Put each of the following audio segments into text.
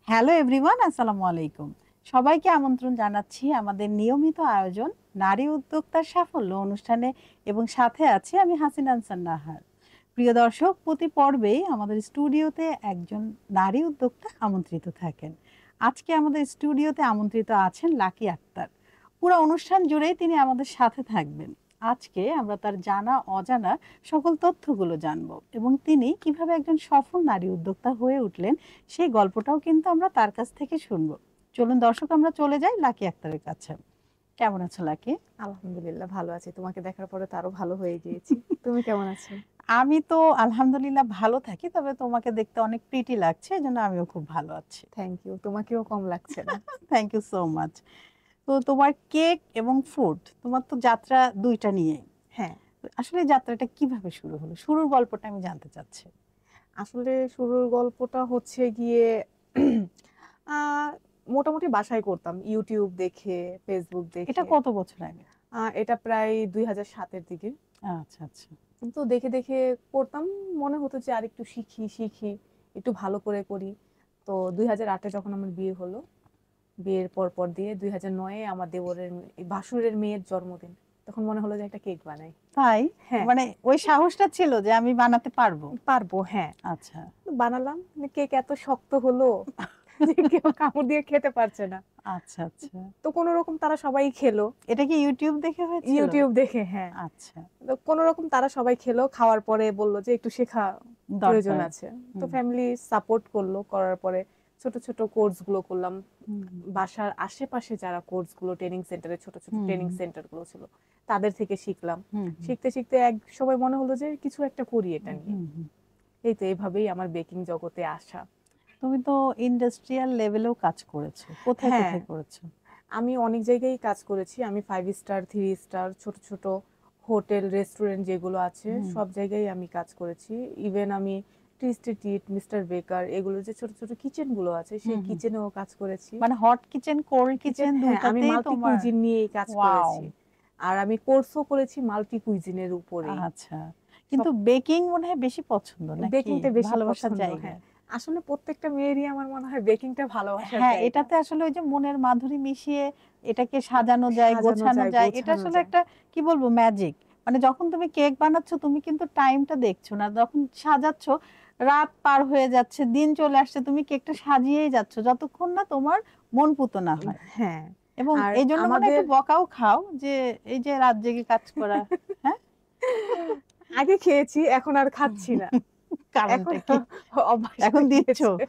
Hello everyone, আসসালামু আলাইকুম। সবাইকে আমন্ত্রণ জানাচ্ছি আমাদের নিয়মিত আয়োজন নারী উদ্যোক্তার সাফল্য অনুষ্ঠানে, এবং সাথে আছি আমি হাসিনা আনসার নাহার। প্রিয় দর্শক, প্রতি পর্বেই আমাদের স্টুডিওতে একজন নারী উদ্যোক্তা আমন্ত্রিত থাকেন। আজকে আমাদের স্টুডিওতে আমন্ত্রিত আছেন লাকি আক্তার। পুরো অনুষ্ঠান জুড়েই তিনি আমাদের সাথে থাকবেন। আজকে আমরা তার জানা অজানা সকল তথ্যগুলো জানবো, এবং তিনি কিভাবে একজন সফল নারী উদ্যোক্তা হয়ে উঠলেন সেই গল্পটাও কিন্তু আমরা তার কাছ থেকে শুনবো। চলুন দর্শক, আমরা চলে যাই লাকি আক্তারের কাছে। কেমন আছো লাকি? আলহামদুলিল্লাহ ভালো আছি। তোমাকে দেখার পরে তো আরো ভালো হয়ে গিয়েছি। তুমি কেমন আছো? আমি তো আলহামদুলিল্লাহ ভালো থাকি, তবে তোমাকে দেখতে অনেক প্রিটি লাগছে, এজন্য আমিও খুব ভালো আছি। Thank you. তোমাকেও কম লাগছে না। Thank you so much. তো তোমার কেক এবং ফুড, তোমার তো যাত্রা দুইটা নিয়ে, হ্যাঁ, আসলে যাত্রাটা কিভাবে শুরু হলো? শুরুর গল্পটা আমি জানতে চাচ্ছি। আসলে শুরুর গল্পটা হচ্ছে গিয়ে আ মোটামুটি বাসায় করতাম। YouTube দেখে, Facebook এটা দেখে। কত বছর আগে? এটা প্রায় ২০০৭ এর দিকে। আচ্ছা আচ্ছা। তো দেখে, দেখে করতাম। মনে হতো যে আরেকটু শিখি, একটু ভালো করে করি। তো ২০০৮ এ যখন আমার বিয়ে হলো, বিয়ের পর দিয়ে ২০০৯ এ আমার দেওরের ভাসুরের মেয়ের জন্মদিন। তখন মনে হলো যে একটা কেক বানাই। তাই? হ্যাঁ, মানে ওই সাহসটা ছিল যে আমি বানাতে পারবো? পারবো, হ্যাঁ। আচ্ছা বানালাম। কেক এত শক্ত হলো যে কেউ কামড় দিয়ে খেতে পারছে না। আচ্ছা আচ্ছা। তো কোনরকম তারা সবাই খেলো। এটা কি ইউটিউব দেখে হয়েছিল? YouTube দেখে, হ্যাঁ। আচ্ছা। তো কোনরকম তারা সবাই খেলো। খাওয়ার পরে বলল যে একটু শেখা প্রয়োজন দরকার। আছে। তো হুম, ফ্যামিলি সাপোর্ট করলো। করার পরে ছোট, ছোট কোর্স গুলো করলাম। হুম, বাসার আশেপাশে যারা কোর্স গুলো ট্রেনিং সেন্টারে ছোট, ছোট হুম, ট্রেনিং হুম, সেন্টার গুলো ছিল। তাদের থেকে শিখলাম। হুম, হুম, শিখতে, শিখতে এক সময় মনে হলো যে কিছু একটা করি এটা নিয়ে। হুম, হুম। এই তো এভাবেই আমার বেকিং জগতে আসা। তুমি তো ইন্ডাস্ট্রিয়াল লেভেলেও কাজ করেছো। কোথায় হ্যাঁ, কোথায় করেছো? আমি অনেক জায়গায় কাজ করেছি। আমি 5 স্টার, 3 স্টার ছোট, ছোট হোটেল, রেস্টুরেন্ট যেগুলো আছে হুম, সব জায়গায় আমি কাজ করেছি। ইভেন আমি টুইস্টেড টিট, মিস্টার বেকার এগুলোর যে ছোট, ছোট কিচেন গুলো আছে সেই হুম, হুম। কিচেনেও কাজ করেছি। মানে hot kitchen, cold kitchen, kitchen হ্যাঁ, আমি দুইটাতেই মাল্টি তোমার? কুইজিন নিয়েই কাজ ওয়াও! করেছি। আর আমি কোর্সও করেছি মাল্টি কুইজিনের উপরেই। আচ্ছা। সব কিন্তু বেকিং মনে হয় বেশি পছন্দ নাকি? বেকিংটা বেশি ভালোবাসার পছন্দ, জায়গা। হ্যাঁ। আসলে প্রত্যেকটা মেয়েরই আমার মনে হয় বেকিংটা ভালোবাসার হ্যাঁ, জায়গা। এটাতে আসলে ওই যে মনের মাধুরী মিশিয়ে এটাকে সাজানো যায়, সাজানো গোছানো যায়, যায়। এটা গোছানো আসলে যায়। একটা কি বলবো ম্যাজিক। মানে যখন তুমি কেক বানাচ্ছ তুমি কিন্তু টাইমটা দেখছো না। যখন সাজাচ্ছ রাত পার হয়ে যাচ্ছে, দিন চলে আসছে, তুমি কেকটা সাজিয়েই যাচ্ছ যতক্ষণ না তোমার মন পুতো না হয়। হ্যাঁ। এবং আর এইজন্য মনে হয় আমাদের একটু বকাও খাও যে এই যে রাত জেগে কাজ করা। হ্যাঁ? আগে খেয়েছি, এখন আর খাচ্ছি না। এখন কারণটা কি? অভ্যাস এখন হয়ে দিচ্ছ? গিয়েছে।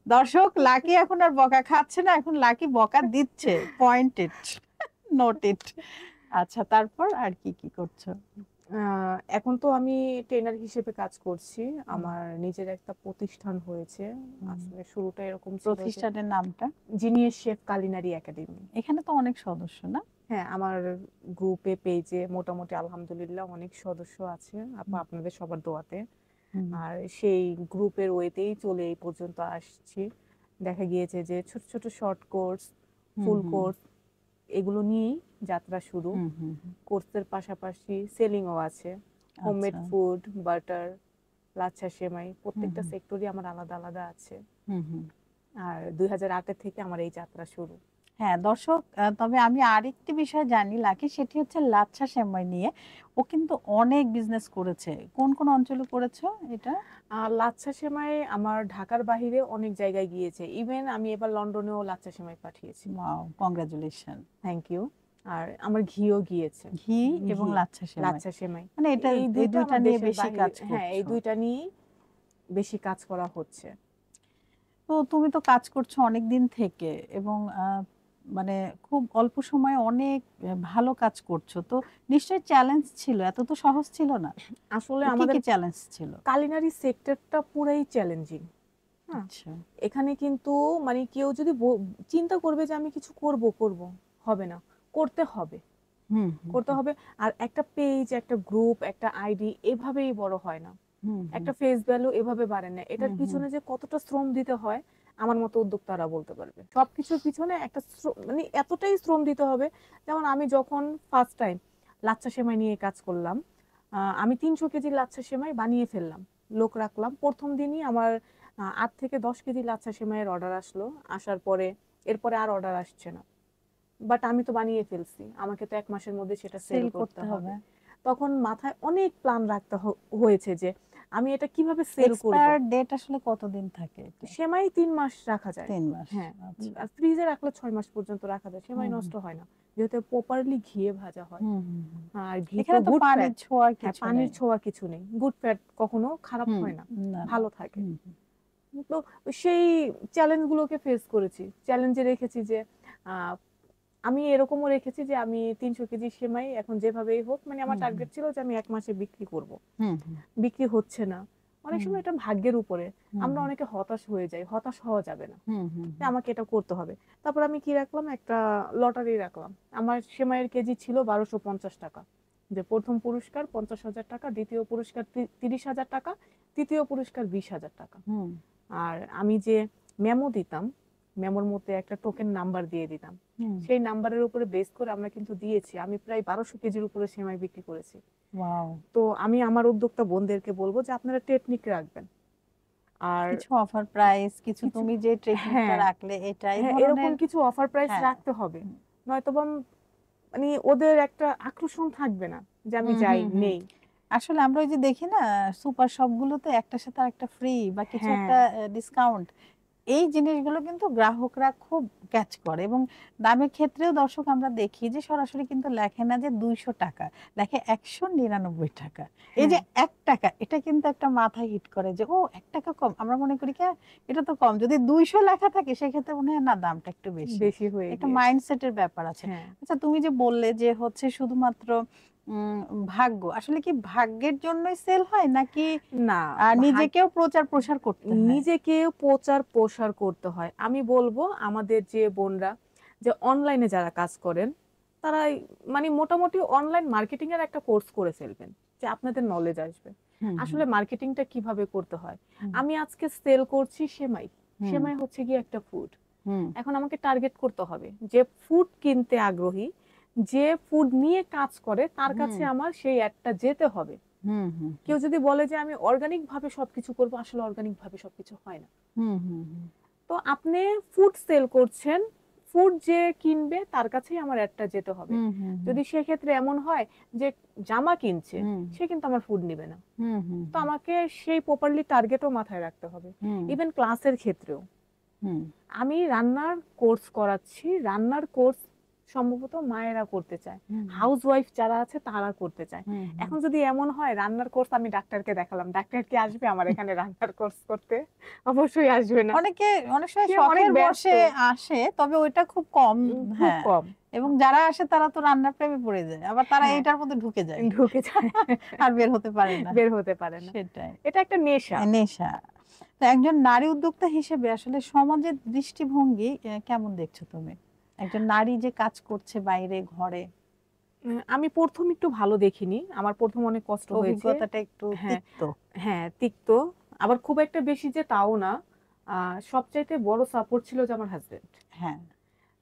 দর্শক, লাকি এখন আর বকা খাচ্ছে না, এখন লাকি বকা দিচ্ছে। Pointed, noted. আচ্ছা, তারপর আর কি কি করছো? আ এখন তো আমি ট্রেনার হিসেবে কাজ করছি। হুম, আমার নিজের একটা প্রতিষ্ঠান হয়েছে। হুম। আসলে শুরুটা এরকম ছিল যে প্রতিষ্ঠানের নামটা? Genius chef culinary academy. এখানে তো অনেক সদস্য না? হ্যাঁ, আমার গ্রুপে পেজে মোটামুটি আলহামদুলিল্লাহ অনেক সদস্য আছে। হুম, আপনাদের সবার দোয়াতে। হুম, আর সেই গ্রুপের ওয়েতেই চলে এই পর্যন্ত আসছি। দেখা গিয়েছে যে ছোট, ছোট শর্ট কোর্স, হুম, ফুল হুম, কোর্স এগুলো নিয়েই যাত্রা শুরু। হুম, হুম, হুম। কোর্সের পাশাপাশি সেলিংও আছে। হোমমেড আচ্ছা। ফুড, বাটার, লাচ্ছা সেমাই হুম, প্রত্যেকটা হুম, সেক্টরই আমার আলাদা, আলাদা আছে। হুম, হুম। আর ২০০৮ এর থেকে আমার এই যাত্রা শুরু। হ্যাঁ দর্শক, তবে আমি আরেকটি বিষয় জানি লাকি, সেটি হচ্ছে লাচ্ছা সেমাই নিয়ে। ও কিন্তু অনেক বিজনেস করেছে। কোন কোন অঞ্চলে করেছো এটা? লাচ্ছা সেমাই আমার ঢাকার বাহিরে অনেক জায়গায় গিয়েছে। ইভেন আমি এবার লন্ডনেও লাচ্ছা সেমাই পাঠিয়েছি। Wow, congratulation. Thank you. আর আমার ঘিও গিয়েছে। ঘি এবং ঘি, লাচ্ছা সেমাই। লাচ্ছা সেমাই। মানে এটা, এই এই ২ টা দুইটা আমার নিয়ে দেশের বেশি বাহিরে, কাজ হ্যাঁ, এই করছো। ২ টা নিয়েই বেশি কাজ করা হচ্ছে। তো তুমি তো কাজ করছো অনেক দিন থেকে, এবং মানে খুব অল্প সময়ে অনেক ভালো কাজ করছো। তো নিশ্চয়ই চ্যালেঞ্জ ছিল, এত তো সহজ ছিল না। আসলে তো কি আমাদের কি চ্যালেঞ্জ ছিল? কালিনারি সেক্টরটা পুরাই চ্যালেঞ্জিং। হ্যাঁ? আচ্ছা। এখানে কিন্তু মানে কেউ যদি চিন্তা করবে যে আমি কিছু করব, হবে না। করতে হবে। হুম, হুম, করতে হুম, হবে। আর একটা পেজ, একটা গ্রুপ, একটা আইডি এভাবেই বড় হয় না। হুম, হুম, একটা ফেস ভ্যালু এভাবে বাড়ে না। এটার হুম, হুম, পিছনে যে কতটা শ্রম দিতে হয় আমার মতো উদ্যোক্তারা বলতে পারবে। সবকিছুর পিছনে একটা মানে এতটাই শ্রম দিতে হবে। যেমন আমি যখন ফার্স্ট টাইম লাচ্ছা সেমাই নিয়ে কাজ করলাম, আমি ৩০০ কেজি লাচ্ছা সেমাই বানিয়ে ফেললাম। লোক রাখলাম। ১ম দিনই আমার 8 থেকে 10 কেজি লাচ্ছা সেমাইয়ের অর্ডার আসলো, আসার পরে এরপরে আর অর্ডার আসছে না। বাট আমি তো বানিয়ে ফেলছি, আমাকে তো 1 মাসের মধ্যে সেটা সেল সেল করতে করতে হবে। হবে। তখন মাথায় অনেক প্ল্যান রাখতে হয়েছে যে আমি এটা কিভাবে সেল করব। এক্সপায়ার ডেট আসলে কতদিন থাকে এটা? সেমাই 3 মাস রাখা যায়। 3 মাস। হ্যাঁ, আচ্ছা। আর ফ্রিজে রাখলে 6 মাস পর্যন্ত রাখা যায়, সেমাই হুম হুম নষ্ট হয় না, যেহেতু প্রপারলি ঘিয়ে ভাজা হয়। হুম হুম হুম। আর ঘি তো এখানে তো গুড পানির ফ্যাট। ছোঁয়ার হ্যাঁ, কিছু পানির নেই। ছোঁয়া কিছু নেই, গুড ফ্যাট কখনো খারাপ হুম। হয় না, না না। ভালো থাকে। হুম হুম তো সেই চ্যালেঞ্জ গুলোকে ফেস করেছি, চ্যালেঞ্জে রেখেছি যে আহ, আমি এরকমও রেখেছি যে আমি 300 কেজি সেমাই এখন যেভাবেই হোক, মানে আমার হুম হুম টার্গেট ছিল যে আমি 1 মাসে বিক্রি করব। হুম হুম বিক্রি হচ্ছে না, অনেক হুম সময় এটা ভাগ্যের উপরে। হুম আমরা অনেকে হতাশ হয়ে যাই, হতাশ হওয়া যাবে না, হুম হুম যে হুম আমাকে এটা করতে হবে। তারপর আমি কি রাখলাম, একটা লটারি রাখলাম। আমার সেমাইয়ের কেজি ছিল 1250 টাকা, যে প্রথম পুরস্কার 50,000 টাকা, দ্বিতীয় পুরস্কার 30,000 টাকা, তৃতীয় পুরস্কার 20,000 টাকা। হুম আর আমি যে মেমো দিতাম, মেমোর মধ্যে একটা টোকেন নাম্বার দিয়ে দিতাম, হুম। সেই নাম্বারের উপরে বেস করে আমরা কিন্তু দিয়েছি। আমি প্রায় 1200 কেজির উপরে সেমাই বিক্রি করেছি। ওয়াও। তো আমি আমার উদ্যোক্তা বোনদেরকে বলবো যে আপনারা টেকনিক রাখবেন। আর কিছু অফার প্রাইস, কিছু কিছু, তুমি যে টেকনিকটা হ্যাঁ রাখলে এটা এই হ্যাঁ, এরকম ধরনের। কিছু অফার প্রাইস হ্যাঁ। রাখতে হবে, হুম নয়তোবা মানে ওদের একটা আকর্ষণ থাকবে না যে আমি হুম যাই হুম হুম। নেই। আসলে আমরা ওই যে দেখি না, সুপার শপগুলোতে একটার সাথে আরেকটা ফ্রি বা কিছু হ্যাঁ, একটা ডিসকাউন্ট, এই জিনিসগুলো কিন্তু গ্রাহকরা খুব ক্যাচ করে। এবং দামের ক্ষেত্রেও দর্শক আমরা দেখি যে সরাসরি কিন্তু লেখে না যে 200 টাকা, লেখে 199 টাকা। এই যে হ্যাঁ, 1 টাকা, এটা কিন্তু একটা মাথায় হিট করে যে ও 1 টাকা কম। আমরা মনে করি কি এটা তো কম, যদি 200 লেখা থাকে সেক্ষেত্রে মনে হয় না দামটা একটু বেশি। বেশি হয়ে একটা গিয়েছে। মাইন্ডসেটের ব্যাপার আছে। হ্যাঁ, আচ্ছা, তুমি যে বললে যে হচ্ছে শুধুমাত্র উম ভাগ্য, আসলে কি ভাগ্যের জন্যই সেল হয় নাকি না, নিজেকেও প্রচার প্রসার করতে হয়? নিজেকে প্রচার প্রসার করতে হয়। আমি বলবো আমাদের যে বোনরা যে অনলাইনে যারা কাজ করেন, তারা মানে মোটামুটি অনলাইন মার্কেটিং এর একটা কোর্স করে ফেলবেন, যে আপনাদের নলেজ আসবে হুম হুম আসলে মার্কেটিংটা কিভাবে করতে হয়। হুম আমি আজকে সেল করছি সেমাই, হুম সেমাই হচ্ছে গিয়ে একটা ফুড। হুম এখন আমাকে টার্গেট করতে হবে যে ফুড কিনতে আগ্রহী, যে ফুড নিয়ে কাজ করে, তার হুম কাছে আমার সেই অ্যাডটা যেতে হবে। হুম হুম কেউ যদি বলে যে আমি অর্গানিক ভাবে সবকিছু করবো, আসলে অর্গানিক ভাবে সবকিছু হয় না। হুম হুম হুম তো আপনি ফুড সেল করছেন, ফুড যে কিনবে তার কাছেই আমার অ্যাডটা যেতে হবে। হুম হুম হুম যদি সেক্ষেত্রে এমন হয় যে জামা কিনছে, হুম সে কিন্তু আমার ফুড নিবে না। হুম হুম তো আমাকে সেই প্রপারলি টার্গেটও মাথায় রাখতে হবে। হুম ইভেন ক্লাসের ক্ষেত্রেও হুম আমি রান্নার কোর্স করাচ্ছি, রান্নার কোর্স সম্ভবত মায়েরা করতে চায়, হুম হাউস ওয়াইফ যারা আছে তারা করতে চায়। হুম হুম। এখন যদি এমন হয় রান্নার কোর্স আমি ডাক্তারকে দেখালাম, ডাক্তার কি আসবে আমার এখানে রান্নার কোর্স করতে? অবশ্যই আসবে না, অনেকে অনেক সময় সে অনেক শখের ব্যস্ত। বশে আসে, তবে ওইটা খুব কম। খুব হ্যাঁ। কম। এবং যারা আসে তারা তো রান্নার প্রেমে পড়ে যায়, আবার তারা হ্যাঁ, এইটার মধ্যে ঢুকে যায় ঢুকে যায়, আর বের হতে পারে না। বের হতে পারে না। সেটাই। এটা একটা নেশা। নেশা। তো একজন নারী উদ্যোক্তা হিসেবে আসলে সমাজের দৃষ্টিভঙ্গি কেমন দেখছো তুমি? একজন নারী যে কাজ করছে বাইরে ঘরে, আমি প্রথম একটু ভালো দেখিনি, আমার প্রথম অনেক কষ্ট হয়েছে। অভিজ্ঞতাটা একটু হ্যাঁ, তিক্ত। হ্যাঁ, তিক্ত। আবার খুব একটা বেশি যে তাও না। সবচাইতে বড় সাপোর্ট ছিল যে আমার হাসব্যান্ড। হ্যাঁ।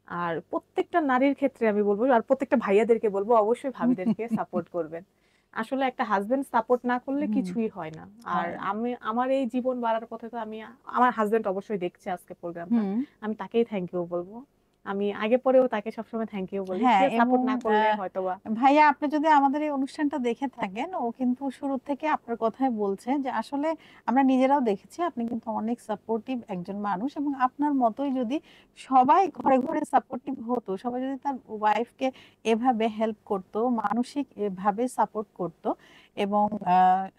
আর প্রত্যেকটা নারীর ক্ষেত্রে আমি বলবো, আর প্রত্যেকটা ভাইয়াদেরকে বলবো, অবশ্যই ভাবিদেরকে সাপোর্ট করবেন। আসলে একটা হাজবেন্ড সাপোর্ট না করলে হুম, কিছুই হয় না। আর হয় না। আমি আমার এই জীবন বাড়ার পথে তো আমি, আমার হাজবেন্ড অবশ্যই দেখছে আজকে প্রোগ্রামটা, হুম। আমি তাকেই থ্যাংক ইউ বলবো। আমি আগে পরেও তাকে সবসময় থ্যাংক ইউ বলি, হ্যাঁ, সে এবং সাপোর্ট না করলে হয়তোবা। ভাইয়া আপনি যদি আমাদের এই অনুষ্ঠানটা দেখে থাকেন, ও কিন্তু শুরু থেকে আপনার কথাই বলছে যে আসলে আমরা নিজেরাও দেখেছি আপনি কিন্তু অনেক সাপোর্টিভ একজন মানুষ, এবং আপনার মতোই যদি সবাই ঘরে ঘরে সাপোর্টিভ হতো, সবাই যদি তার ওয়াইফকে এভাবে হেল্প করতো, মানসিক এভাবে সাপোর্ট করতো, এবং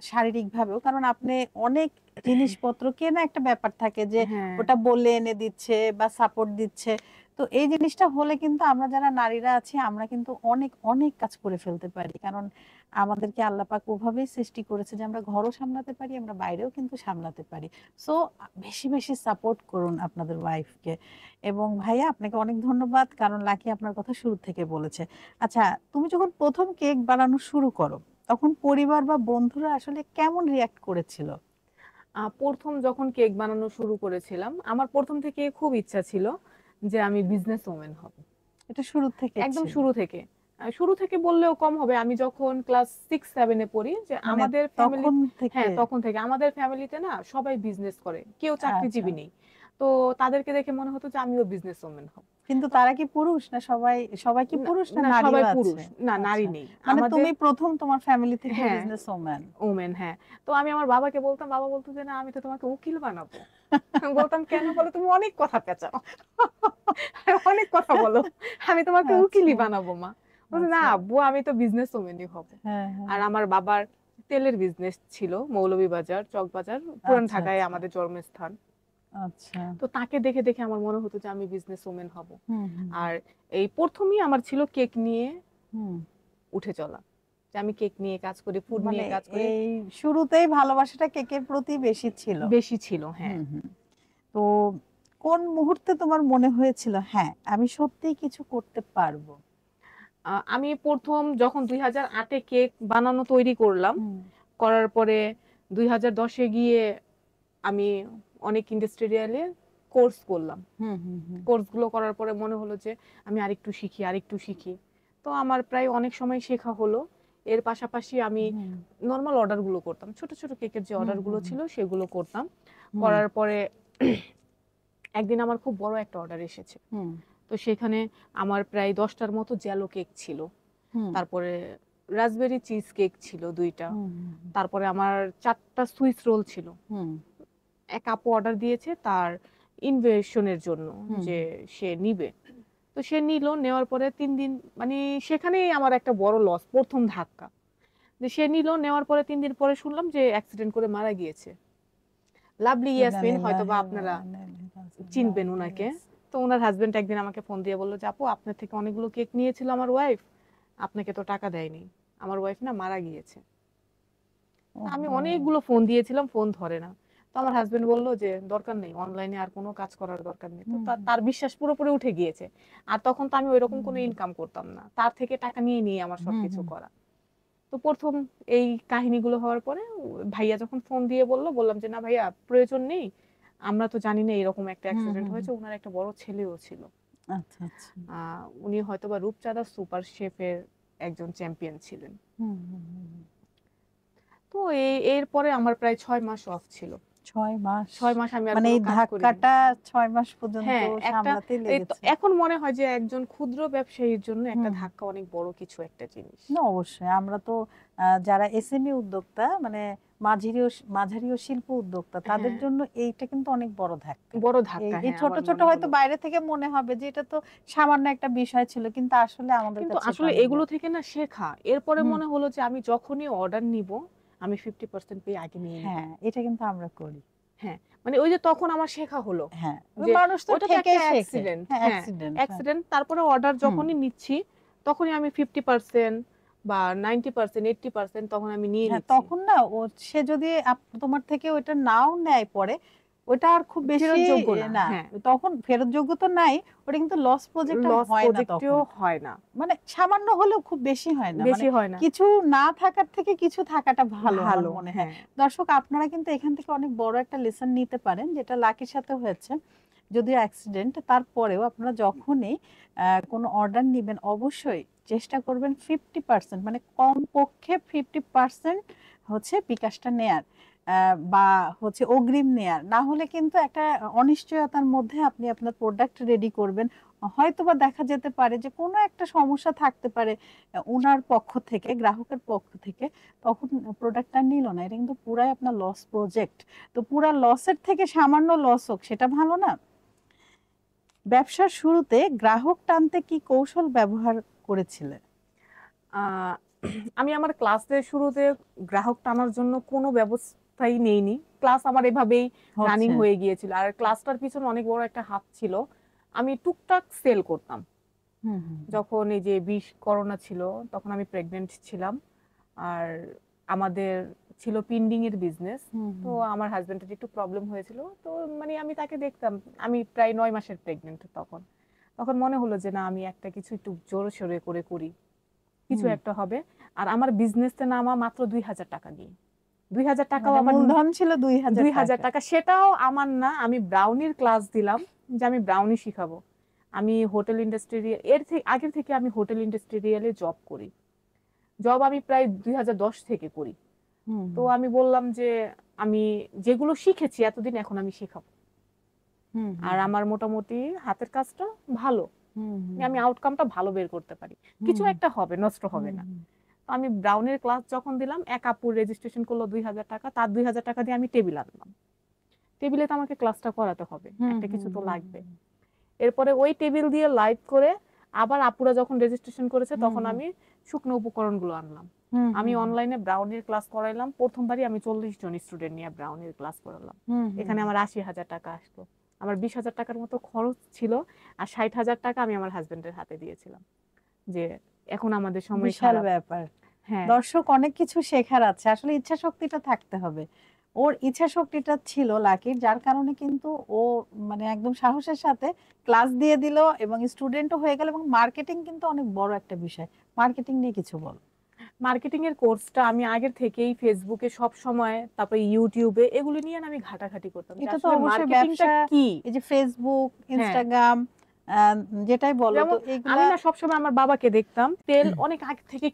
শারীরিক ভাবেও, কারণ আপনি অনেক জিনিসপত্র কেনা একটা ব্যাপার থাকে যে হ্যাঁ, ওটা বলে এনে দিচ্ছে বা সাপোর্ট দিচ্ছে। তো এই জিনিসটা হলে কিন্তু আমরা যারা নারীরা আছি আমরা কিন্তু অনেক অনেক কাজ করে ফেলতে পারি, কারণ আমাদেরকে আল্লাহ পাক ওভাবেই সৃষ্টি করেছে যে আমরা ঘরও সামলাতে পারি, আমরা বাইরেও কিন্তু সামলাতে পারি। সো বেশি বেশি সাপোর্ট করুন আপনাদের ওয়াইফকে। এবং ভাইয়া আপনাকে অনেক ধন্যবাদ, কারণ লাকি আপনার কথা শুরু থেকে বলেছে। আচ্ছা, তুমি যখন প্রথম কেক বানানো শুরু করো, তখন পরিবার বা বন্ধুরা আসলে কেমন রিয়াক্ট করেছিল? প্রথম যখন কেক বানানো শুরু করেছিলাম, আমার প্রথম থেকে খুব ইচ্ছা ছিল যে আমি বিজনেস ওম্যান হব, এটা শুরু থেকে একদম ছিল? শুরু থেকে। শুরু থেকে বললেও কম হবে। আমি যখন ক্লাস 6-7 পড়ি, যে মানে আমাদের ফ্যামিলি, তখন থেকে? হ্যাঁ তখন থেকে আমাদের ফ্যামিলিতে না সবাই বিজনেস করে, কেউ আচ্ছা, চাকরিজীবী নেই। তো তাদেরকে দেখে মনে হতো যে আমিও বিজনেস ওম্যান হব। কিন্তু তো তারা কি পুরুষ না সবাই? সবাই কি না, পুরুষ না না নারীও সবাই আছে? পুরুষ, না নারী আচ্ছা, নেই মানে আমাদের। তুমি প্রথম তোমার ফ্যামিলি থেকে হ্যাঁ, বিজনেস ওম্যান? ওমেন, হ্যাঁ। তো আমি আমার বাবাকে বলতাম, বাবা বলতো যে না আমি তো তোমাকে উকিল বানাবো। আমি বলতাম কেন? বলে তুমি অনেক কথা পেঁচাও, অনেক কথা বলো, আমি তোমাকে আচ্ছা, উকিলই বানাবো মা। বলছে না আচ্ছা। আব্বু, আমি তো বিজনেস ওম্যানই হব। হ্যাঁ, হ্যাঁ। আর আমার বাবার তেলের বিজনেস ছিল মৌলভীবাজার, চকবাজার, পুরান আচ্ছা, ঢাকায় আচ্ছা, আমাদের জন্মস্থান। আচ্ছা। তো তাকে দেখে দেখে আমার মনে হতো যে আমি বিজনেস ওম্যান হব। হুম, হুম, আর এই প্রথমেই আমার ছিল কেক নিয়ে হুম। উঠে চলা, যে আমি কেক নিয়ে কাজ করি, ফুড মানে নিয়ে কাজ করি। এই শুরুতেই ভালোবাসাটা কেকের প্রতি বেশি ছিল? বেশি ছিল, হ্যাঁ। হুম, হুম। তো কোন মুহূর্তে তোমার মনে হয়েছিল হ্যাঁ আমি সত্যিই কিছু করতে পারবো? আমি প্রথম যখন 2008-এ কেক বানানো তৈরি করলাম, হুম, করার পরে 2010-এ গিয়ে আমি অনেক ইন্ডাস্ট্রিয়ালে কোর্স করলাম। হুম, হুম, হুম, কোর্সগুলো করার পরে মনে হলো যে আমি আরেকটু শিখি, আরেকটু শিখি। তো আমার প্রায় অনেক সময় শেখা হলো। এর পাশাপাশি আমি হুম, নরমাল অর্ডারগুলো করতাম। ছোট, ছোট কেকের যে হুম, অর্ডারগুলো হুম, ছিল সেগুলো করতাম। হুম, করার পরে একদিন আমার খুব বড় একটা অর্ডার এসেছে। হুম, তো সেখানে আমার প্রায় 10টার মতো জ্যালো কেক ছিল। হুম, তারপরে রাসবেরি চিজ কেক ছিল 2টা। হুম, হুম, তারপরে আমার 4টা সুইস রোল ছিল। হুম, এক আপু অর্ডার দিয়েছে তার ইনভেশনের জন্য, হুম, যে হুম, সে নিবে। তো সে নিল, নেওয়ার পরে 3 দিন মানে সেখানেই আমার একটা বড় লস, ১ম ধাক্কা। যে সে নিল, নেওয়ার পরে 3 দিন পরে শুনলাম যে অ্যাক্সিডেন্ট করে মারা গিয়েছে। লাভলি ইন্না ইয়াসমিন, হয়তোবা লিল্লাহি ওয়া আপনারা ইন্না ইলাইহি রাজিউন। হ্যাঁ, চিনবেন উনাকে। yes। তো উনার হাসব্যান্ড একদিন আমাকে ফোন দিয়ে বলল যে আপু, আপনার থেকে অনেকগুলো কেক নিয়েছিল আমার ওয়াইফ, আপনাকে তো টাকা দেয়নি। আমার ওয়াইফ না মারা গিয়েছে। আমি ওহো! অনেকগুলো ফোন দিয়েছিলাম, ফোন ধরে না। তো আমার হাজবেন্ড বলল যে দরকার নেই, অনলাইনে আর কোনো কাজ করার দরকার নেই। তো হুম, তার বিশ্বাস পুরোপুরি উঠে গিয়েছে। আর তখন তো আমি ওইরকম হুম, কোনো ইনকাম করতাম না, তার থেকে টাকা নিয়ে নিয়ে আমার হুম, সবকিছু হুম, করা। তো প্রথম এই কাহিনীগুলো হওয়ার পরে ভাইয়া যখন ফোন দিয়ে বলল, বললাম যে না ভাইয়া প্রয়োজন নেই, আমরা তো জানি না এরকম একটা হুম, অ্যাক্সিডেন্ট হুম, হয়েছে। হুম। ওনার একটা বড় ছেলেও ছিল। আচ্ছা, আচ্ছা। উনি হয়তোবা রূপচাঁদা সুপার শেফের একজন চ্যাম্পিয়ন ছিলেন। হুম, হুম, হুম, হুম। তো এরপরে আমার প্রায় 6 মাস অফ ছিল। ৬ মাস? 6 মাস আমি আর মানে কোনো এই কাজ করিনি। ধাক্কাটা ৬ মাস পর্যন্ত হ্যাঁ, একটা সামলাতেই এই তো লেগেছে। এখন মনে হয় যে একজন ক্ষুদ্র ব্যবসায়ীর জন্য একটা হুম, হুম। ধাক্কা অনেক বড় কিছু একটা জিনিস। না অবশ্যই। আমরা তো যারা এসএমই উদ্যোক্তা মানে মাঝারি ও শিল্প উদ্যোক্তা তাদের হ্যাঁ, জন্য এইটা কিন্তু অনেক বড় ধাক্কা। বড় এই ধাক্কা, এই হ্যাঁ ছোট, আমার ছোট মনে হয়তো হলো। বাইরে থেকে মনে হবে যে এটা তো সামান্য একটা বিষয় ছিল। কিন্তু আসলে আমাদের কিন্তু কাছে এটা আসলে অনেক এগুলো বড়। থেকে না শেখা। এরপরে হুম, মনে হলো যে আমি যখনই অর্ডার নিব, আমি 50% পেয়ে আগে নিয়ে নিব। হ্যাঁ, এটা কিন্তু আমরা করি। হ্যাঁ, মানে ওই যে তখন আমার শেখা হলো হ্যাঁ, যে মানুষ তো ওইটা তো একটা ঠেকেই শেখে। অ্যাক্সিডেন্ট। হ্যাঁ, হ্যাঁ, অ্যাক্সিডেন্ট। হ্যাঁ। অ্যাক্সিডেন্ট। তারপরে অর্ডার হুম। যখনই নিচ্ছি, তখনই আমি 50% বা 90%, 80% তখন আমি নিয়ে হ্যাঁ, নিচ্ছি। তখন না সে যদি তোমার থেকে ওইটা নাও নেয় পরে, ওইটা আর খুব বেশি ফেরতযোগ্য না। না। হ্যাঁ, তখন ফেরতযোগ্য তো নাই। ওটা কিন্তু লস প্রজেক্ট আর লস হয় না প্রজেক্টেও তখন। হয় না। মানে সামান্য হলেও খুব বেশি হয় না। মানে বেশি হয় না। কিছু না থাকার থেকে কিছু থাকাটা ভালো আমার ভালো, মনে হয়। হ্যাঁ। দর্শক আপনারা কিন্তু এখান থেকে অনেক বড় একটা লেসন নিতে পারেন যেটা লাকির সাথে হয়েছে। যদিও অ্যাক্সিডেন্ট তারপরেও আপনারা যখনই কোনো অর্ডার নিবেন অবশ্যই চেষ্টা করবেন 50% মানে কমপক্ষে 50% হচ্ছে বিকাশটা নেয়ার। বা হচ্ছে অগ্রিম নেয়ার। না হলে কিন্তু একটা অনিশ্চয়তার মধ্যে আপনি আপনার প্রোডাক্ট রেডি করবেন। হয়তোবা দেখা যেতে পারে যে কোনো একটা সমস্যা থাকতে পারে উনার পক্ষ থেকে, গ্রাহকের পক্ষ থেকে। তখন প্রোডাক্টটা নিল না। এটা কিন্তু পুরাই আপনার লস প্রজেক্ট। তো পুরা লসের থেকে সামান্য লস হোক সেটা ভালো না? ব্যবসার শুরুতে গ্রাহক টানতে কি কৌশল ব্যবহার করেছিলেন? আ আমি আমার ক্লাসের শুরুতে গ্রাহক টানার জন্য কোনো ব্যবস্থাই নেইনি। ক্লাস আমার এভাবেই রানিং হচ্ছে। হয়ে গিয়েছিল। আর ক্লাসটার পিছনে অনেক বড় একটা হাত ছিল। আমি টুকটাক সেল করতাম। হুম, হুম, হুম, যখন এই যে করোনা ছিল, তখন আমি প্রেগন্যান্ট ছিলাম। আর আমাদের ছিল পেন্ডিং এর বিজনেস। হুম, তো হুম, আমার হাসব্যান্ডের একটু প্রবলেম হয়েছিল। তো মানে আমি তাকে দেখতাম। আমি প্রায় ৯ মাসের প্রেগন্যান্ট তখন। তখন মনে হলো যে না আমি একটা কিছু একটু জোরে-সোরে করে করি। কিছু হুম। একটা হবে। আর আমার বিজনেসটা নামা মাত্র ৳২,০০০ দিয়ে। ৳২,০০০ মানে আবার মূলধন ছিল ৳২,০০০। ৳২,০০০ সেটাও আমার না। আমি ব্রাউনির ক্লাস দিলাম যে আমি ব্রাউনি শিখাবো। আমি হোটেল ইন্ডাস্ট্রি আগের থেকে আমি হোটেল ইন্ডাস্ট্রিয়ালে জব করি। জব আমি প্রায় 2010 থেকে করি। হুম তো আমি বললাম যে আমি যেগুলো শিখেছি এতদিন এখন আমি শেখাবো। হুম আর আমার মোটামুটি হাতের কাজটা ভালো, হুম আমি আউটকামটা ভালো বের করতে পারি, কিছু একটা হবে, নষ্ট হবে না। তো আমি ব্রাউনের ক্লাস যখন দিলাম, এক আপুর রেজিস্ট্রেশন করলো 2000 টাকা, তার 2000 টাকা দিয়ে আমি টেবিল আনলাম। টেবিলে তো আমাকে ক্লাসটা করাতে হবে, একটা কিছু তো লাগবে। এরপরে ওই টেবিল দিয়ে লাইট করে আবার আপুরা যখন রেজিস্ট্রেশন করেছে তখন আমি শুকনো উপকরণগুলো আনলাম। আমি অনলাইনে ব্রাউনির ক্লাস করাইলাম, প্রথমবারই আমি 40 জন স্টুডেন্ট নিয়ে ব্রাউনির ক্লাস করালাম। এখানে আমার 80,000 টাকা আসলো। আমার 20,000 টাকার মতো খরচ ছিল, আর 60,000 টাকা আমি আমার হাজবেন্ডের হাতে দিয়েছিলাম, যে এখন আমাদের সময় বিশাল খারাপ। ব্যাপার। হ্যাঁ, দর্শক, অনেক কিছু শেখার আছে, আসলে ইচ্ছা শক্তিটা থাকতে হবে। ওর ইচ্ছা শক্তিটা ছিল লাকির, যার কারণে কিন্তু ও মানে একদম সাহসের সাথে ক্লাস দিয়ে দিল এবং স্টুডেন্টও হয়ে গেল। এবং মার্কেটিং কিন্তু অনেক বড় একটা বিষয়, মার্কেটিং নিয়ে কিছু বল। মার্কেটিং এর কোর্সটা আমি আগের থেকেই ফেসবুকে সব সময়, তারপরে ইউটিউবে এগুলো নিয়ে আমি ঘাটাঘাটি করতাম যে এটা তো আসলে অবশ্যই মার্কেটিংটা ব্যবসা, কি। এই যে ফেসবুক, হ্যাঁ, ইনস্টাগ্রাম, যেটাই বলো তো যেমন এগুলা। আমি না সবসময় আমার বাবাকে দেখতাম তেল অনেক আগে থেকে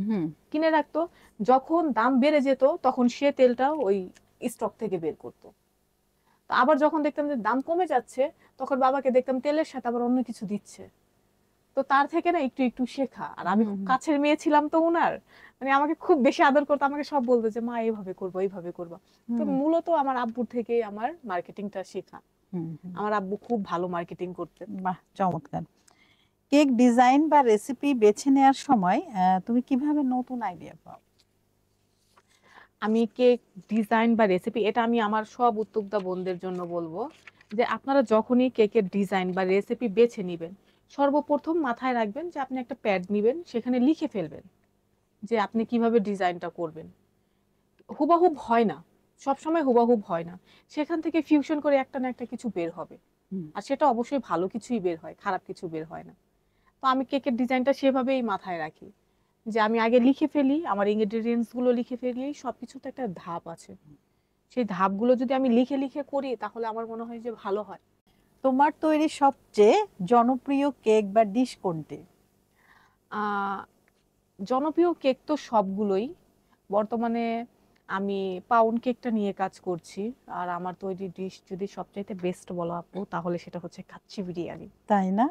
হুম কিনে রাখতো, যখন দাম বেড়ে যেত তখন সে তেলটা ওই স্টক থেকে বের করতো। তো আবার যখন দেখতাম যে দাম কমে যাচ্ছে, তখন বাবাকে দেখতাম তেলের সাথে আবার অন্য কিছু দিচ্ছে। তো তার থেকে না একটু একটু শেখা। আর আমি খুব কাছের মেয়ে ছিলাম তো উনার, মানে আমাকে খুব বেশি আদর করতো, আমাকে সব বলতো যে মা এইভাবে করবো এইভাবে করবো। তো মূলত আমার আব্বুর থেকেই আমার মার্কেটিংটা শেখা। আমার আব্বু খুব ভালো মার্কেটিং করতেন। বাহ, চমৎকার। কেক ডিজাইন বা রেসিপি বেছে নেওয়ার সময় তুমি কিভাবে নতুন আইডিয়া পাও? আমি কেক ডিজাইন বা রেসিপি, এটা আমি আমার সব উদ্যোক্তা বোনদের জন্য বলবো যে আপনারা যখনই কেকের ডিজাইন বা রেসিপি বেছে নিবেন, সর্বপ্রথম মাথায় রাখবেন যে আপনি একটা প্যাড নিবেন, সেখানে লিখে ফেলবেন যে আপনি কিভাবে ডিজাইনটা করবেন। হুবাহুব হয় না, সবসময় হুবাহুব হয় না, সেখান থেকে ফিউশন করে একটা না একটা কিছু বের হবে। আর সেটা অবশ্যই ভালো কিছুই বের হয়, খারাপ কিছু বের হয় না। তো আমি কেকের ডিজাইনটা সেভাবেই মাথায় রাখি, যে আমি আগে লিখে ফেলি, আমার ইনগ্রেডিয়েন্টস গুলো লিখে ফেলি, সবকিছু তো একটা ধাপ আছে, সেই ধাপগুলো যদি আমি লিখে লিখে করি তাহলে আমার মনে হয় যে ভালো হয়। তোমার তৈরি সবচেয়ে জনপ্রিয় কেক বা ডিশ কোনটি? আহ জনপ্রিয় কেক তো সবগুলোই। বর্তমানে আমি পাউন্ড কেকটা নিয়ে কাজ করছি। আর আমার তৈরি ডিশ যদি সবচাইতে বেস্ট বলো আপু, তাহলে সেটা হচ্ছে কাচ্চি বিরিয়ানি। তাই না?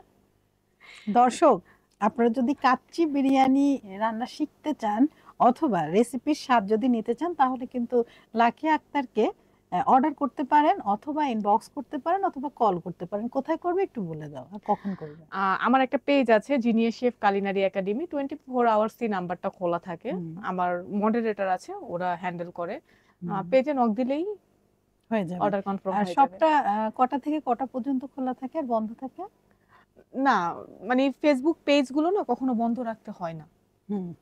দর্শক, আপনারা যদি কাচ্চি বিরিয়ানি রান্না শিখতে চান অথবা রেসিপির স্বাদ যদি নিতে চান, তাহলে কিন্তু লাকি আক্তারকে অর্ডার করতে পারেন, অথবা ইনবক্স করতে পারেন, অথবা কল করতে পারেন। কোথায় করবে একটু বলে দাও, আর কখন করবে? আমার একটা পেজ আছে, Jinia chef culinary academy, 24 hours এই নাম্বারটা খোলা থাকে। আমার মডারেটর আছে, ওরা হ্যান্ডেল করে। পেজে নক দিলেই হয়ে যাবে। অর্ডার কনফার্ম আর হয়ে যাবে। সবটা কটা থেকে কটা পর্যন্ত খোলা থাকে আর বন্ধ থাকে? না, মানে ফেসবুক পেজগুলো না কখনো বন্ধ রাখতে হয় না,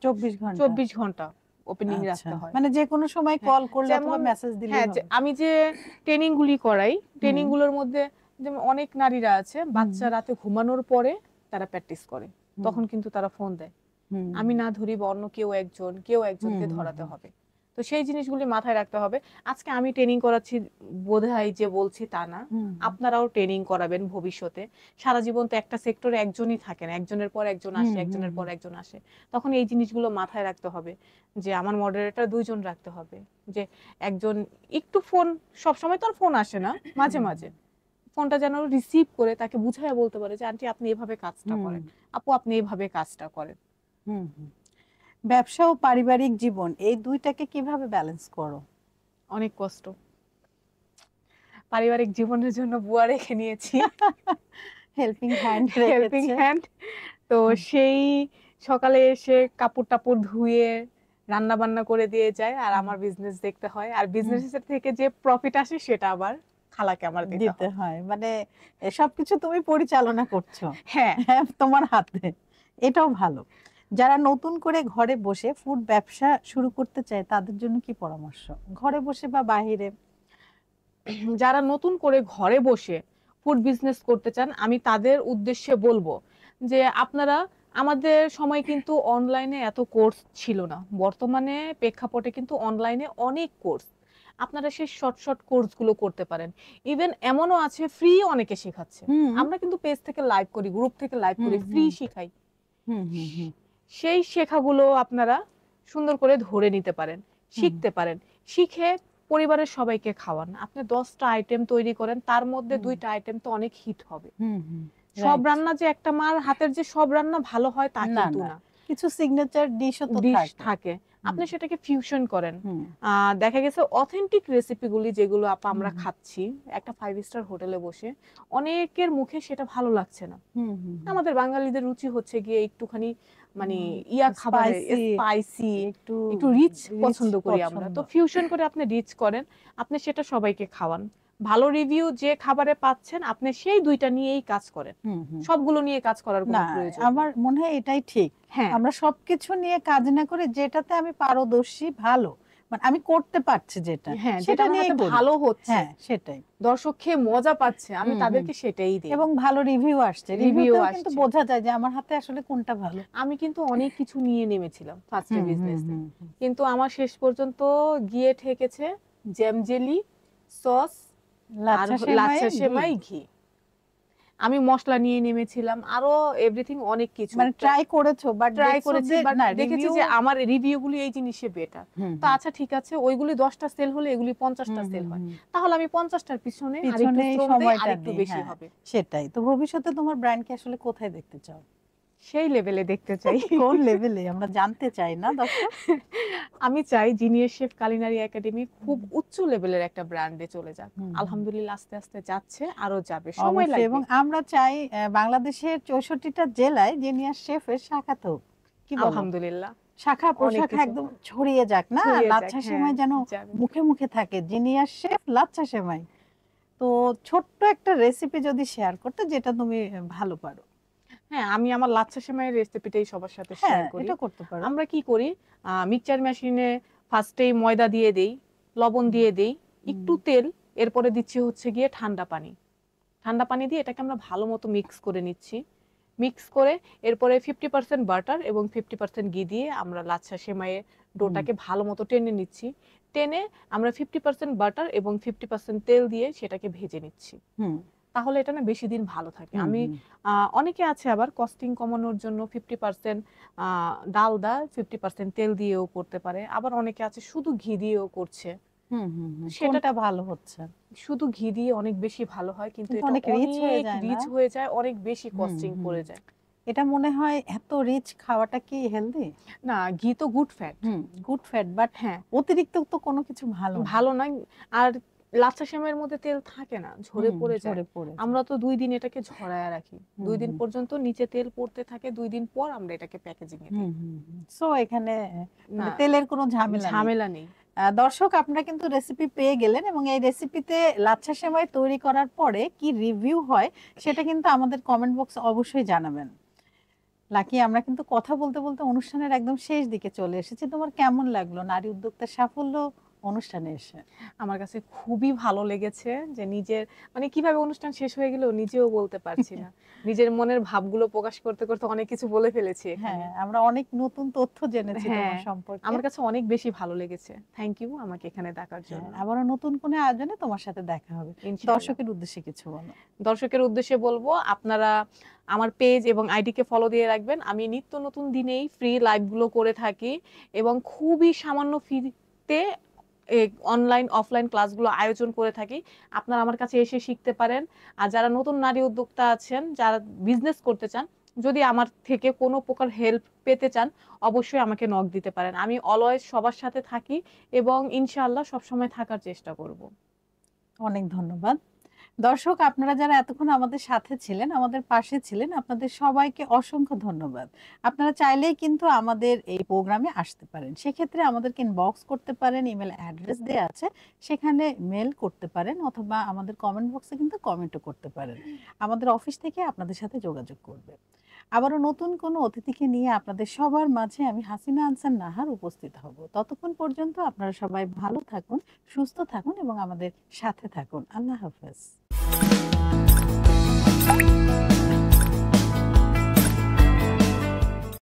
24 ঘন্টা? 24 ঘন্টা ওপেনিং আচ্ছা, রাখতে হয়। মানে যে কোনো সময় হ্যাঁ, কল করলে অথবা যেমন মেসেজ দিলেই হ্যাঁ, হবে? আমি যে ট্রেনিং গুলি করাই, ট্রেনিং গুলোর মধ্যে যেমন অনেক নারীরা আছে, বাচ্চা রাতে ঘুমানোর পরে তারা প্র্যাকটিস করে, তখন কিন্তু তারা ফোন দেয়, আমি না ধরি বা অন্য কেউ একজনকে ধরাতে হবে। তো সেই জিনিসগুলি মাথায় রাখতে হবে। আজকে আমি ট্রেনিং করাচ্ছি বোধহয় যে বলছি তা না, আপনারাও ট্রেনিং করাবেন ভবিষ্যতে। সারা জীবন তো একটা সেক্টরে একজনই থাকে না, একজনের পর একজন আসে, একজনের পর একজন আসে। তখন এই জিনিসগুলো মাথায় রাখতে হবে যে আমার মডারেটর 2 জন রাখতে হবে, যে একজন একটু ফোন, সব সময় তো আর ফোন আসে না, মাঝে মাঝে ফোনটা যেন রিসিভ করে তাকে বুঝাইয়া বলতে পারে যে আন্টি আপনি এভাবে কাজটা করেন, আপু আপনি এইভাবে কাজটা করেন। ব্যবসা ও পারিবারিক জীবন, এই দুইটাকে কিভাবে ব্যালেন্স করো? অনেক কষ্ট। পারিবারিক জীবনের জন্য বুয়া রেখে নিয়েছি, হেল্পিং হ্যান্ড হেল্পিং রেখেছে। হ্যান্ড। তো সেই সকালে এসে কাপড় টাপড় ধুয়ে রান্না বান্না করে দিয়ে যায়, আর আমার বিজনেস দেখতে হয়, আর বিজনেসের থেকে যে প্রফিট আসে সেটা আবার খালাকে আমার দিতে দিতে হয়। হয়, মানে সবকিছু তুমি পরিচালনা করছো হ্যাঁ, তোমার হাতে। এটাও ভালো। যারা নতুন করে ঘরে বসে ফুড ব্যবসা শুরু করতে চায়, তাদের জন্য কি পরামর্শ? ঘরে বসে বা বাহিরে? যারা নতুন করে ঘরে বসে ফুড বিজনেস করতে চান, আমি তাদের উদ্দেশ্যে বলবো যে আপনারা, আমাদের সময় কিন্তু অনলাইনে এত কোর্স ছিল না, বর্তমানে প্রেক্ষাপটে কিন্তু অনলাইনে অনেক কোর্স। আপনারা সেই শর্ট শর্ট কোর্সগুলো করতে পারেন। ইভেন এমনও আছে ফ্রি অনেকে শেখাচ্ছে। হুম আমরা কিন্তু পেজ থেকে লাইভ করি, গ্রুপ থেকে লাইভ করি, হুম ফ্রি হুম শেখাই। হুম হুম হুম সেই শেখাগুলো আপনারা সুন্দর করে ধরে নিতে পারেন, হুম শিখতে পারেন। শিখে পরিবারের সবাইকে খাওয়ান। আপনি 10টা আইটেম তৈরি করেন, তার মধ্যে হুম 2টা আইটেম তো অনেক হিট হবে। হুম হুম সব রাইট। রান্না যে একটা মার হাতের যে সব রান্না ভালো হয় তা না কিন্তু না, না। কিছু সিগনেচার ডিশও তো ডিশ থাকে। থাকে, হুম আপনি সেটাকে ফিউশন করেন। হুম দেখা গেছে অথেন্টিক রেসিপিগুলি যেগুলো আমরা হুম খাচ্ছি একটা 5 স্টার হোটেলে বসে, অনেকের মুখে সেটা ভালো লাগছে না। হুম হুম আমাদের বাঙালিদের রুচি হচ্ছে গিয়ে একটুখানি মানে হুম খাবারে স্পাইসি, স্পাইসি, একটু একটু রিচ রিচ পছন্দ করি আমরা। পছন্দ। তো ফিউশন করে আপনি রিচ করেন, আপনি সেটা সবাইকে খাওয়ান। ভালো রিভিউ যে খাবারে পাচ্ছেন আপনি সেই 2টা নিয়েই কাজ করেন। হুম হুম সবগুলো নিয়ে কাজ করার না, কোনো প্রয়োজন আমার নেই। মনে হয় এটাই ঠিক। হ্যাঁ, আমরা সবকিছু নিয়ে কাজ না করে যেটাতে আমি পারদর্শী, ভালো মানে আমি করতে পারছি যেটা, হ্যাঁ, যেটা সেটা আমার নিয়েই হাতে করি। ভালো হচ্ছে, হ্যাঁ সেটাই। দর্শক খেয়ে মজা পাচ্ছে, আমি হুম হুম তাদেরকে সেটাই দেই। এবং ভালো রিভিউ আসছে, রিভিউ রিভিউতেও কিন্তু আসছে। বোঝা যায় যে আমার হাতে আসলে কোনটা ভালো। আমি কিন্তু অনেক কিছু নিয়ে নেমেছিলাম ফার্স্টে হুম হুম বিজনেসে, হুম হুম। কিন্তু আমার শেষ পর্যন্ত গিয়ে ঠেকেছে জ্যাম জেলি, সস আর লাচ্ছা সেমাই, লাচ্ছা ঘি, সেমাই, ঘি। আমি মশলা নিয়ে নেমেছিলাম, আরো এভরিথিং অনেক কিছু। মানে ট্রাই করেছো বাট ট্রাই দেখছো করেছি, যে বাট না দেখেছি রিভিউ। যে আমার রিভিউগুলি এই জিনিসে বেটার। হুম তো হুম আচ্ছা ঠিক আছে, ওইগুলি 10টা সেল হলে এগুলি 50টা হুম সেল হুম হয়, হুম তাহলে আমি 50টার পিছনে আরেকটু পিছনে শ্রম দেই, সময়টা আরেকটু দিই, বেশি হ্যাঁ হবে। সেটাই। তো ভবিষ্যতে তোমার ব্র্যান্ডকে আসলে কোথায় দেখতে চাও? সেই লেভেলে দেখতে চাই। কোন লেভেলে আমরা জানতে চাই না দর্শক? আমি চাই জিনিয়াস শেফ কুলিনারি একাডেমি খুব হুম উচ্চ লেভেলের একটা ব্র্যান্ডে চলে যাক। হুম হুম। আলহামদুলিল্লাহ আস্তে আস্তে যাচ্ছে, আরো যাবে, সময় অবশ্যই, লাগবে। এবং আমরা চাই বাংলাদেশের 64টা জেলায় জিনিয়াস শেফের শাখা থাকুক। কি বলো? আলহামদুলিল্লাহ শাখা অনেক প্রশাখা কিছু একদম ছড়িয়ে যাক না, ছড়িয়ে যাক। লাচ্ছা হ্যাঁ, সেমাই যেন যাবে। মুখে মুখে থাকে, জিনিয়াস শেফ লাচ্ছা সেমাই। তো ছোট্ট একটা রেসিপি যদি শেয়ার করতে যেটা তুমি ভালো পারো। হ্যাঁ, আমি আমার লাচ্ছা সেমাইয়ের রেসিপিটাই সবার সাথে হ্যাঁ শেয়ার করি। এটা করতে পারো। আমরা কি করি, মিক্সচার মেশিনে ফার্স্টেই ময়দা দিয়ে দেই, লবণ হুম দিয়ে দেই, হুম একটু তেল, এরপরে দিচ্ছি হচ্ছে গিয়ে ঠান্ডা পানি। ঠান্ডা পানি দিয়ে এটাকে আমরা ভালো মতো মিক্স করে নিচ্ছি। মিক্স করে এরপরে 50% বাটার এবং 50% ঘি দিয়ে আমরা লাচ্ছা সেমাইয়ের হুম ডোটাকে ভালো মতো টেনে নিচ্ছি। টেনে আমরা 50% বাটার এবং 50% তেল দিয়ে সেটাকে ভেজে নিচ্ছি। হুম তাহলে এটা না বেশি দিন ভালো থাকে। হুম আমি হুম অনেকে আছে আবার কস্টিং কমানোর জন্য 50% ডালদা, 50% তেল দিয়েও করতে পারে। আবার অনেকে আছে শুধু ঘি দিয়েও করছে। হুম হুম হুম। সেটা কোনটা ভালো হচ্ছে? শুধু ঘি দিয়ে অনেক বেশি ভালো হয়, কিন্তু কিন্তু এটা অনেক রিচ হয়ে অনেক যায় না? রিচ হয়ে যায়, অনেক বেশি হুম কস্টিং হুম পড়ে যায়। এটা মনে হয় এত রিচ খাওয়াটা কি হেলদি? না, ঘি তো good fat. Hmm good fat, but হ্যাঁ, অতিরিক্ত তো কোনো কিছু ভালো না। ভালো নয়। আর লাচ্ছা সেমাইয়ের মধ্যে তেল থাকে না, ঝরে হুম পড়ে যায়। ঝরে পড়ে যায়। আমরা তো 2 দিন এটাকে ঝরায়া রাখি। হুম 2 দিন হুম পর্যন্ত নিচে তেল পড়তে থাকে, 2 দিন পর আমরা এটাকে প্যাকেজিং এ দিই। হুম হুম সো এখানে মানে না, তেলের কোনো ঝামেলা নেই। ঝামেলা নেই। দর্শক আপনারা কিন্তু রেসিপি পেয়ে গেলেন, এবং এই রেসিপিতে লাচ্ছা সেমাই তৈরি করার পরে কি রিভিউ হয় সেটা কিন্তু আমাদের কমেন্ট বক্সে অবশ্যই জানাবেন। লাকি, আমরা কিন্তু কথা বলতে বলতে অনুষ্ঠানের একদম শেষ দিকে চলে এসেছি। তোমার কেমন লাগলো নারী উদ্যোক্তার সাফল্য অনুষ্ঠানে এসে? আমার কাছে খুবই ভালো লেগেছে যে নিজের মানে কিভাবে অনুষ্ঠান শেষ হয়ে গেল নিজেও বলতে পারছি না। নিজের মনের ভাবগুলো প্রকাশ করতে করতে অনেক কিছু বলে ফেলেছি এখানে। হ্যাঁ, আমরা অনেক নতুন তথ্য জেনেছি হ্যাঁ, তোমার সম্পর্কে। আমার কাছে অনেক বেশি ভালো লেগেছে। থ্যাংক ইউ আমাকে এখানে ডাকার হ্যাঁ, জন্য। আবারও নতুন কোনো আয়োজনে তোমার সাথে দেখা হবে। ইনশাআল্লাহ। দর্শকের উদ্দেশ্যে কিছু বলো। দর্শকের উদ্দেশ্যে বলবো আপনারা আমার পেজ এবং আইডিকে ফলো দিয়ে রাখবেন। আমি নিত্য নতুন দিনেই ফ্রি লাইভগুলো করে থাকি এবং খুবই সামান্য ফিতে অনলাইন অফলাইন ক্লাসগুলো আয়োজন করে থাকি। আপনারা আমার কাছে এসে শিখতে পারেন। আর যারা নতুন নারী উদ্যোক্তা আছেন, যারা বিজনেস করতে চান, যদি আমার থেকে কোনো প্রকার হেল্প পেতে চান, অবশ্যই আমাকে নক দিতে পারেন। আমি অলওয়েজ সবার সাথে থাকি এবং ইনশাআল্লাহ সবসময় থাকার চেষ্টা করব। অনেক ধন্যবাদ। দর্শক আপনারা যারা এতক্ষণ আমাদের সাথে ছিলেন, আমাদের পাশে ছিলেন, আপনাদের সবাইকে অসংখ্য ধন্যবাদ। আপনারা চাইলেই কিন্তু আমাদের এই প্রোগ্রামে আসতে পারেন। সেক্ষেত্রে আমাদেরকে ইনবক্স করতে পারেন, ইমেল অ্যাড্রেস দেয়া আছে। সেখানে মেইল করতে পারেন, অথবা আমাদের কমেন্ট বক্সে কিন্তু কমেন্টও করতে পারেন। আমাদের অফিস থেকে আপনাদের সাথে যোগাযোগ করবে। আবারও নতুন কোনো অতিথিকে নিয়ে আপনাদের সবার মাঝে আমি হাসিনা আনসার নাহার উপস্থিত হব। ততক্ষণ পর্যন্ত আপনারা সবাই ভালো থাকুন, সুস্থ থাকুন এবং আমাদের সাথে থাকুন। আল্লাহ হাফেজ।